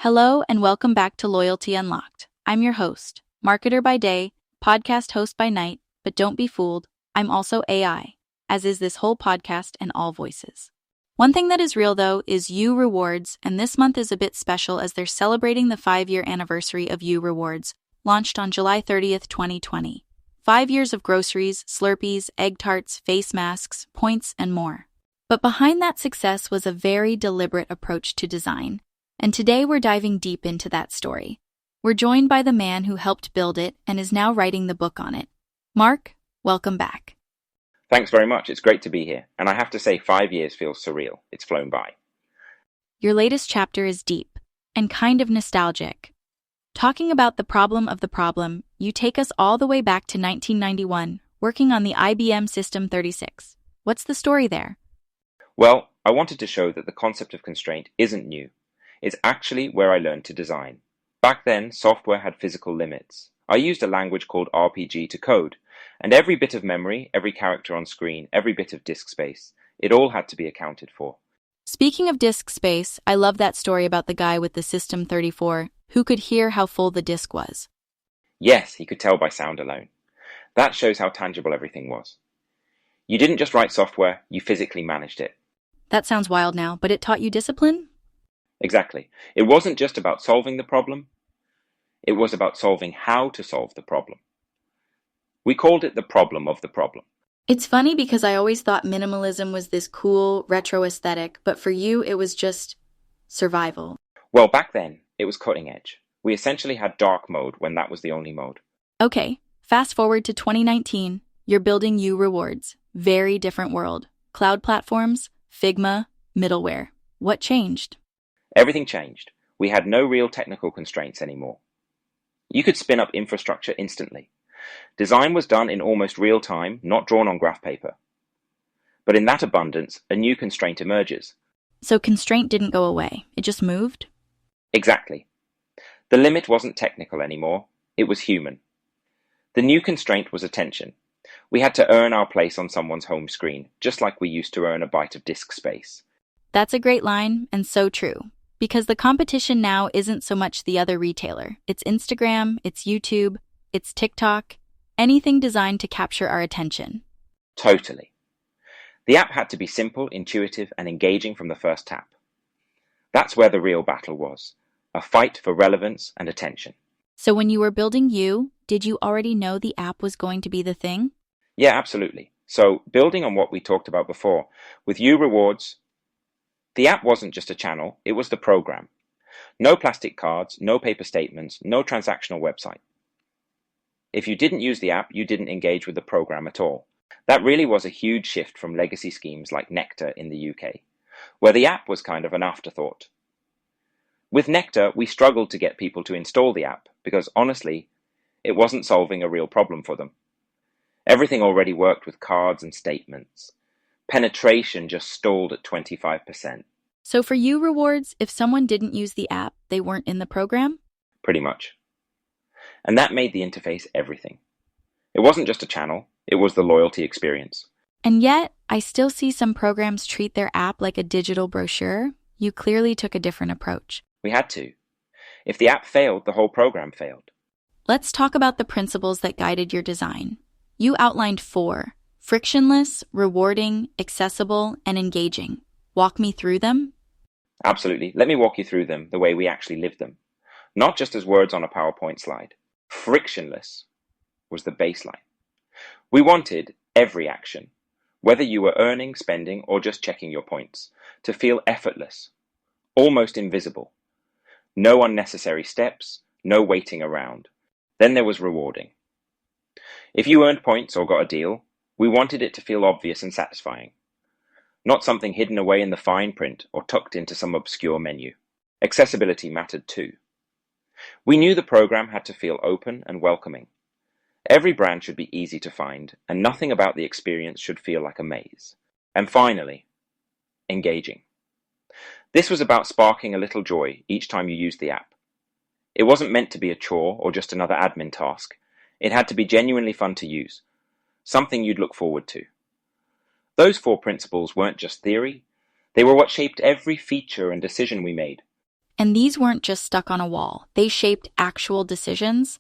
Hello and welcome back to Loyalty Unlocked. I'm your host, marketer by day, podcast host by night, but don't be fooled, I'm also AI, as is this whole podcast and all voices. One thing that is real though is U Rewards, and this month is a bit special as they're celebrating the 5-year anniversary of U Rewards, launched on July 30th, 2020. 5 years of groceries, Slurpees, egg tarts, face masks, points, and more. But behind that success was a very deliberate approach to design. And today we're diving deep into that story. We're joined by the man who helped build it and is now writing the book on it. Mark, welcome back. Thanks very much. It's great to be here. And I have to say 5 years feels surreal. It's flown by. Your latest chapter is deep and kind of nostalgic. Talking about the problem of the problem, you take us all the way back to 1991, working on the IBM System 36. What's the story there? Well, I wanted to show that the concept of constraint isn't new. It's actually where I learned to design. Back then, software had physical limits. I used a language called RPG to code, and every bit of memory, every character on screen, every bit of disk space, it all had to be accounted for. Speaking of disk space, I love that story about the guy with the System 34 who could hear how full the disk was. Yes, he could tell by sound alone. That shows how tangible everything was. You didn't just write software, you physically managed it. That sounds wild now, but it taught you discipline? Exactly. It wasn't just about solving the problem. It was about solving how to solve the problem. We called it the problem of the problem. It's funny because I always thought minimalism was this cool, retro aesthetic, but for you, it was just survival. Well, back then, it was cutting edge. We essentially had dark mode when that was the only mode. Okay, fast forward to 2019. You're building U Rewards. Very different world. Cloud platforms, Figma, middleware. What changed? Everything changed. We had no real technical constraints anymore. You could spin up infrastructure instantly. Design was done in almost real time, not drawn on graph paper. But in that abundance, a new constraint emerges. So constraint didn't go away. It just moved? Exactly. The limit wasn't technical anymore. It was human. The new constraint was attention. We had to earn our place on someone's home screen, just like we used to earn a byte of disk space. That's a great line, and so true. Because the competition now isn't so much the other retailer. It's Instagram, it's YouTube, it's TikTok, anything designed to capture our attention. Totally. The app had to be simple, intuitive, and engaging from the first tap. That's where the real battle was, a fight for relevance and attention. So when you were building U, did you already know the app was going to be the thing? Yeah, absolutely. So, building on what we talked about before, with U Rewards, the app wasn't just a channel, it was the program. No plastic cards, no paper statements, no transactional website. If you didn't use the app, you didn't engage with the program at all. That really was a huge shift from legacy schemes like Nectar in the UK, where the app was kind of an afterthought. With Nectar, we struggled to get people to install the app because, honestly, it wasn't solving a real problem for them. Everything already worked with cards and statements. Penetration just stalled at 25%. So for U Rewards, if someone didn't use the app, they weren't in the program? Pretty much. And that made the interface everything. It wasn't just a channel, it was the loyalty experience. And yet, I still see some programs treat their app like a digital brochure. You clearly took a different approach. We had to. If the app failed, the whole program failed. Let's talk about the principles that guided your design. You outlined 4. Frictionless, rewarding, accessible, and engaging. Walk me through them? Absolutely. Let me walk you through them the way we actually lived them. Not just as words on a PowerPoint slide. Frictionless was the baseline. We wanted every action, whether you were earning, spending, or just checking your points, to feel effortless, almost invisible. No unnecessary steps, no waiting around. Then there was rewarding. If you earned points or got a deal, we wanted it to feel obvious and satisfying, not something hidden away in the fine print or tucked into some obscure menu. Accessibility mattered too. We knew the program had to feel open and welcoming. Every brand should be easy to find, and nothing about the experience should feel like a maze. And finally, engaging. This was about sparking a little joy each time you used the app. It wasn't meant to be a chore or just another admin task. It had to be genuinely fun to use, something you'd look forward to. Those 4 principles weren't just theory, they were what shaped every feature and decision we made. And these weren't just stuck on a wall, they shaped actual decisions.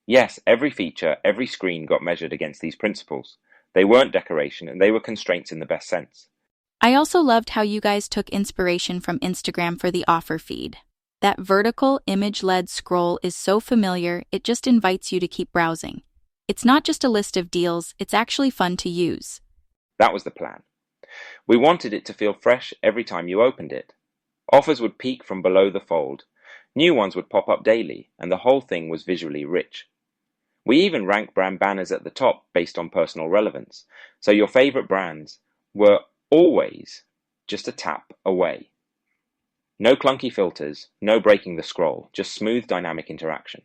Yes, every feature, every screen got measured against these principles. They weren't decoration, and they were constraints in the best sense. I also loved how you guys took inspiration from Instagram for the offer feed. That vertical, image-led scroll is so familiar, it just invites you to keep browsing. It's not just a list of deals, it's actually fun to use. That was the plan. We wanted it to feel fresh every time you opened it. Offers would peek from below the fold, new ones would pop up daily, and the whole thing was visually rich. We even ranked brand banners at the top based on personal relevance, so your favorite brands were always just a tap away. No clunky filters, no breaking the scroll, just smooth dynamic interaction.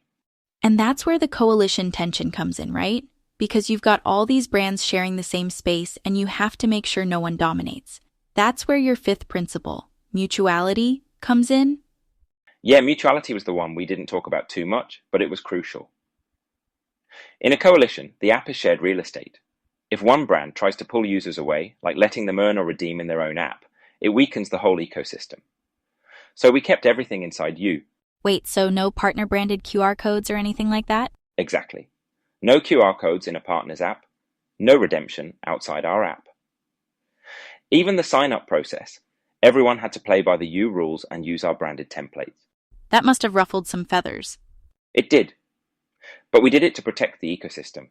And that's where the coalition tension comes in, right? Because you've got all these brands sharing the same space and you have to make sure no one dominates. That's where your fifth principle, mutuality, comes in. Yeah, mutuality was the one we didn't talk about too much, but it was crucial. In a coalition, the app is shared real estate. If one brand tries to pull users away, like letting them earn or redeem in their own app, it weakens the whole ecosystem. So we kept everything inside you. Wait, so no partner-branded QR codes or anything like that? Exactly. No QR codes in a partner's app, no redemption outside our app. Even the sign-up process, everyone had to play by the U rules and use our branded templates. That must have ruffled some feathers. It did, but we did it to protect the ecosystem.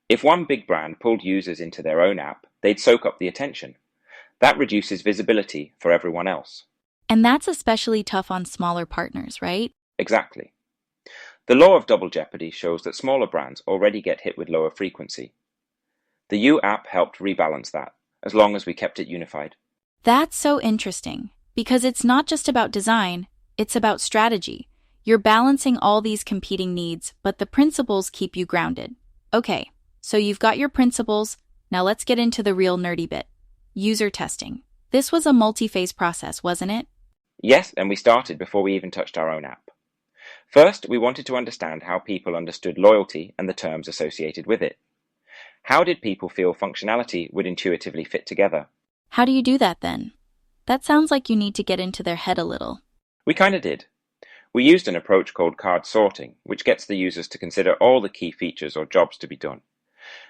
If one big brand pulled users into their own app, they'd soak up the attention. That reduces visibility for everyone else. And that's especially tough on smaller partners, right? Exactly. The law of double jeopardy shows that smaller brands already get hit with lower frequency. The U app helped rebalance that, as long as we kept it unified. That's so interesting, because it's not just about design, it's about strategy. You're balancing all these competing needs, but the principles keep you grounded. Okay, so you've got your principles, now let's get into the real nerdy bit. User testing. This was a multi-phase process, wasn't it? Yes, and we started before we even touched our own app. First, we wanted to understand how people understood loyalty and the terms associated with it. How did people feel functionality would intuitively fit together? How do you do that then? That sounds like you need to get into their head a little. We kind of did. We used an approach called card sorting, which gets the users to consider all the key features or jobs to be done,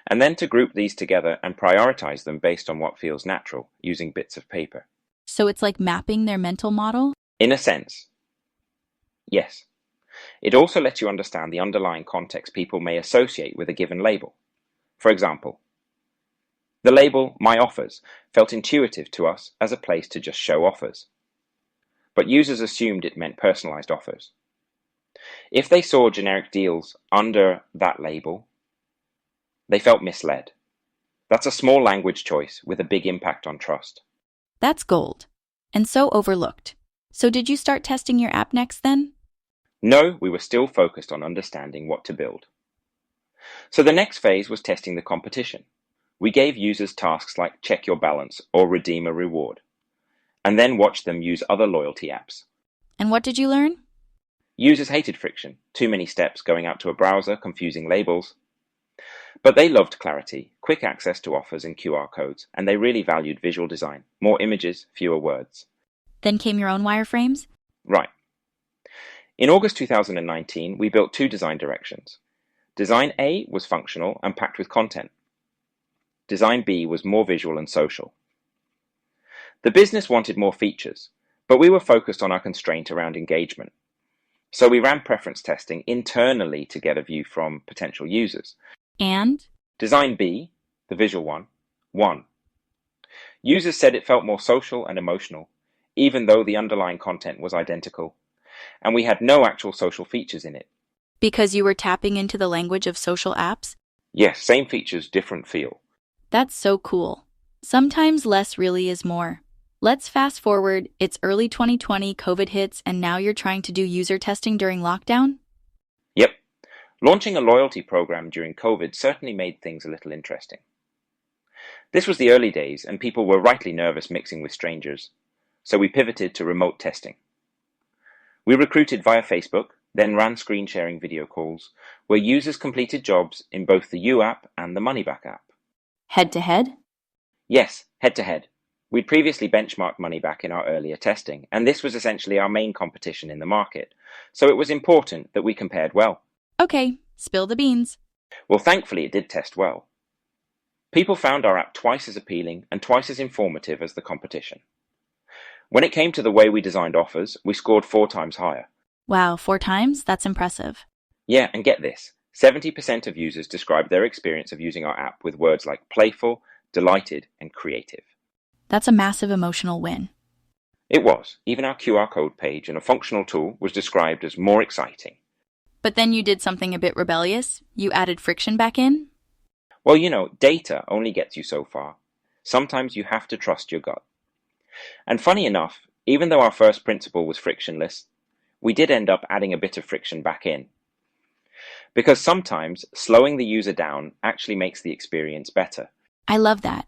and then to group these together and prioritize them based on what feels natural, using bits of paper. So it's like mapping their mental model? In a sense, yes. It also lets you understand the underlying context people may associate with a given label. For example, the label My Offers felt intuitive to us as a place to just show offers. But users assumed it meant personalized offers. If they saw generic deals under that label, they felt misled. That's a small language choice with a big impact on trust. That's gold. And so overlooked. So did you start testing your app next then? No, we were still focused on understanding what to build. So the next phase was testing the competition. We gave users tasks like check your balance or redeem a reward, and then watch them use other loyalty apps. And what did you learn? Users hated friction, too many steps going out to a browser, confusing labels. But they loved clarity, quick access to offers and QR codes, and they really valued visual design, more images, fewer words. Then came your own wireframes? Right. In August 2019, we built two design directions. Design A was functional and packed with content. Design B was more visual and social. The business wanted more features, but we were focused on our constraint around engagement. So we ran preference testing internally to get a view from potential users. And? Design B, the visual one, won. Users said it felt more social and emotional, even though the underlying content was identical, and we had no actual social features in it. Because you were tapping into the language of social apps? Yes, same features, different feel. That's so cool. Sometimes less really is more. Let's fast forward, it's early 2020, COVID hits, and now you're trying to do user testing during lockdown? Yep. Launching a loyalty program during COVID certainly made things a little interesting. This was the early days, and people were rightly nervous mixing with strangers, so we pivoted to remote testing. We recruited via Facebook, then ran screen sharing video calls, where users completed jobs in both the U app and the Money Back app. Head to head? Yes, head to head, We'd previously benchmarked money back in our earlier testing, and this was essentially our main competition in the market, so it was important that we compared well. Okay, spill the beans. Well, thankfully it did test well. People found our app twice as appealing and twice as informative as the competition. When it came to the way we designed offers, we scored 4 times higher. Wow, 4 times? That's impressive. Yeah, and get this, 70% of users described their experience of using our app with words like playful, delighted, and creative. That's a massive emotional win. It was. Even our QR code page and a functional tool was described as more exciting. But then you did something a bit rebellious. You added friction back in? Well, data only gets you so far. Sometimes you have to trust your gut. And funny enough, even though our first principle was frictionless, we did end up adding a bit of friction back in. Because sometimes slowing the user down actually makes the experience better. I love that.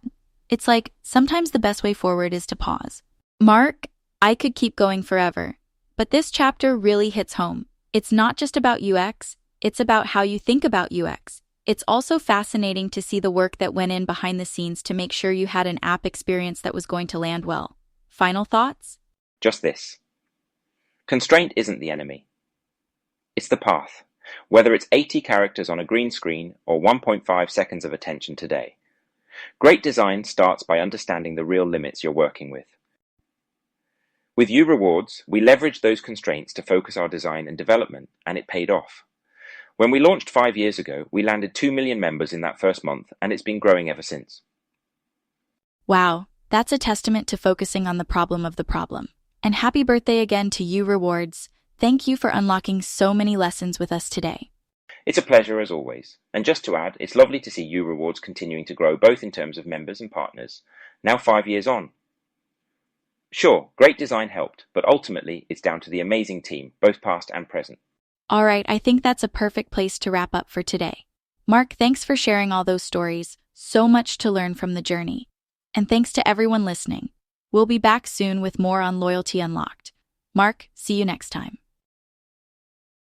It's like, sometimes the best way forward is to pause. Mark, I could keep going forever, but this chapter really hits home. It's not just about UX, it's about how you think about UX. It's also fascinating to see the work that went in behind the scenes to make sure you had an app experience that was going to land well. Final thoughts? Just this. Constraint isn't the enemy. It's the path. Whether it's 80 characters on a green screen or 1.5 seconds of attention today. Great design starts by understanding the real limits you're working with. With U Rewards, we leveraged those constraints to focus our design and development, and it paid off. When we launched 5 years ago, we landed 2 million members in that first month, and it's been growing ever since. Wow, that's a testament to focusing on the problem of the problem. And happy birthday again to U Rewards. Thank you for unlocking so many lessons with us today. It's a pleasure as always. And just to add, it's lovely to see U Rewards continuing to grow both in terms of members and partners, now 5 years on. Sure, great design helped, but ultimately it's down to the amazing team, both past and present. All right, I think that's a perfect place to wrap up for today. Mark, thanks for sharing all those stories. So much to learn from the journey. And thanks to everyone listening. We'll be back soon with more on Loyalty Unlocked. Mark, see you next time.